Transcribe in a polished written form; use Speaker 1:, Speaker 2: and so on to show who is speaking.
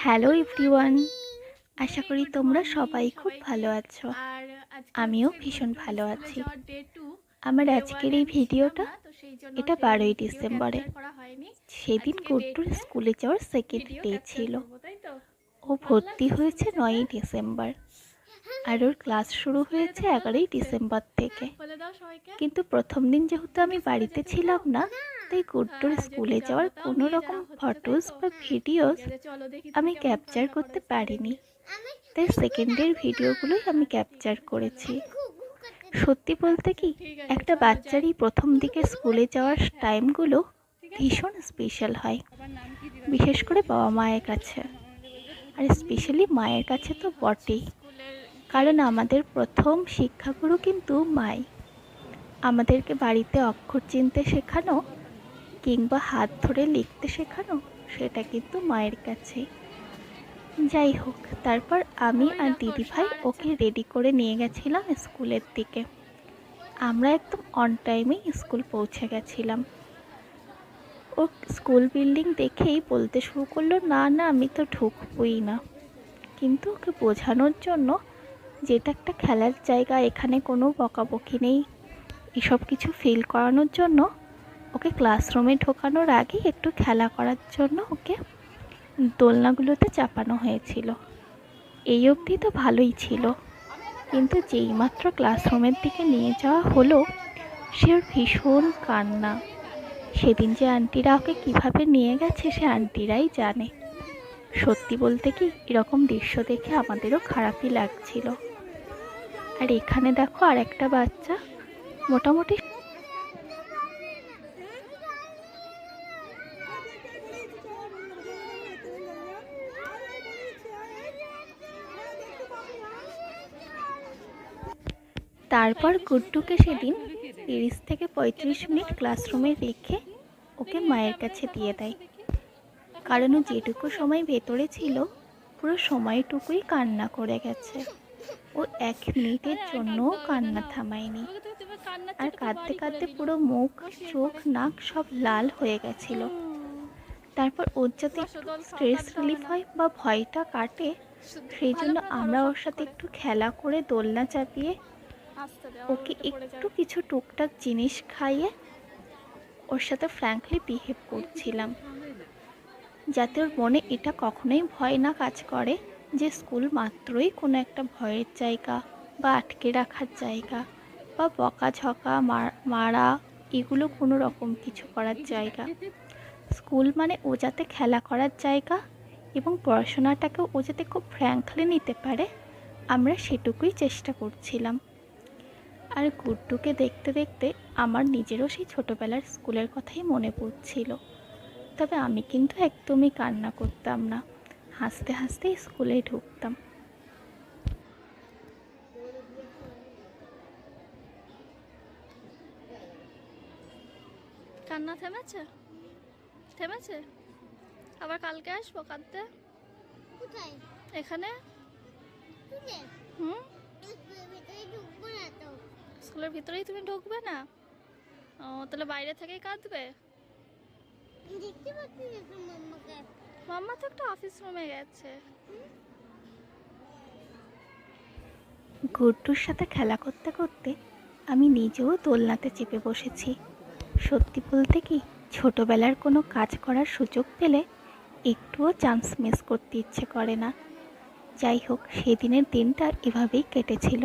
Speaker 1: Hello everyone, আশা করি তোমরা সবাই খুব ভালো আছো। আমিও ভীষণ ভালো আছি। আমার আজকের এই ভিডিওটা এটা 12ই ডিসেম্বরে। সেদিন গুড্ডুর স্কুলে যাওয়ার সেকেন্ড ডে ছিল। ও ভর্তি হয়েছে 9ই ডিসেম্বর, আর ওর ক্লাস শুরু হয়েছে 11ই ডিসেম্বর থেকে। কিন্তু প্রথম দিন যেহেতু আমি বাড়িতে ছিলাম না, তাই গুড্ডুর স্কুলে যাওয়ার কোনো রকম ফটোস বা ভিডিওস আমি ক্যাপচার করতে পারিনি। তাই সেকেন্ডের ভিডিওগুলোই আমি ক্যাপচার করেছি। সত্যি বলতে কি, একটা বাচ্চারই প্রথম দিকে স্কুলে যাওয়ার টাইমগুলো ভীষণ স্পেশাল হয়, বিশেষ করে বাবা মায়ের কাছে। আর স্পেশালি মায়ের কাছে তো বটেই, কারণ আমাদের প্রথম শিক্ষাগুরু কিন্তু মাই। আমাদেরকে বাড়িতে অক্ষর চিনতে শেখানো কিংবা হাত ধরে লিখতে শেখানো, সেটা কিন্তু মায়ের কাছেই। যাই হোক, তারপর আমি আর দিদিভাই ওকে রেডি করে নিয়ে গেছিলাম স্কুলের দিকে। আমরা একদম অন টাইমেই স্কুল পৌঁছে গেছিলাম। ও স্কুল বিল্ডিং দেখেই বলতে শুরু করলো, না না আমি তো ঢুকবই না। কিন্তু ওকে বোঝানোর জন্য যেটা একটা খেলার জায়গা, এখানে কোনো বকাবকি নেই, এসব কিছু ফিল করানোর জন্য ওকে ক্লাসরুমে ঢোকানোর আগে একটু খেলা করার জন্য ওকে দোলনাগুলোতে চাপানো হয়েছিল। এই অবধি তো ভালোই ছিল, কিন্তু যেইমাত্র ক্লাসরুমের দিকে নিয়ে যাওয়া হলো, সে ওর ভীষণ কান্না। সেদিন যে আন্টিরা ওকে কীভাবে নিয়ে গেছে সে আন্টিরাই জানে। সত্যি বলতে কি, এরকম দৃশ্য দেখে আমাদেরও খারাপই লাগছিল। আর এখানে দেখো আর একটা বাচ্চা মোটামুটি তারপর গুড্ডুকে সেদিন 30 থেকে 35 মিনিট ক্লাসরুমে রেখে ওকে মায়ের কাছে দিয়ে দেয়। কারণ ও যেটুকু সময় ভেতরে ছিল পুরো সময়টুকুই কান্না করে গেছে। ও 1 মিনিটের জন্যও কান্না থামায়নি। আর কাঁদতে কাঁদতে পুরো মুখ, চোখ, নাক সব লাল হয়ে গেছিল। তারপর ওর যাতে একটু স্ট্রেস রিলিফ হয় বা ভয়টা কাটে, সেই জন্য আমরা ওর সাথে একটু খেলা করে দোলনা চাপিয়ে ওকে একটু কিছু টুকটাক জিনিস খাইয়ে ওর সাথে ফ্র্যাঙ্কলি বিহেভ করছিলাম, যাতে ওর মনে এটা কখনোই ভয় না কাজ করে যে স্কুল মাত্রই কোনো একটা ভয়ের জায়গা বা আটকে রাখার জায়গা বা বকাঝকা মারা এগুলো কোনো রকম কিছু করার জায়গা। স্কুল মানে ও যাতে খেলা করার জায়গা এবং পড়াশোনাটাকেও ও যাতে খুব ফ্র্যাঙ্কলি নিতে পারে, আমরা সেটুকুই চেষ্টা করছিলাম। আর গুড্ডুকে দেখতে দেখতে আমার নিজেরও সেই ছোটোবেলার স্কুলের কথাই মনে পড়ছিল। তবে আমি কিন্তু একদমই কান্না করতাম না, হাসতে হাসতে স্কুলে ঢুকতাম।
Speaker 2: কান্না থেমেছে? থেমেছে? আবার কালকে আসবো কাঁদতে?
Speaker 3: কোথায়?
Speaker 2: এখানে? হুম, স্কুলের ভিতরেই তুমি ঢুকবে না? ও, তাহলে বাইরে থেকেই কাঁদবে?
Speaker 3: দেখতে পাচ্ছি এখন মাম্মাকে।
Speaker 2: মাম্মা তো একটা অফিস রুমে গেছে।
Speaker 1: গুড্ডুর সাথে খেলা করতে করতে আমি নিজেও দোলনাতে চেপে বসেছি। সত্যি বলতে কি, ছোটোবেলার কোনো কাজ করার সুযোগ পেলে একটুও চান্স মিস করতে ইচ্ছে করে না। যাই হোক, সেদিনের দিনটা এভাবেই কেটেছিল।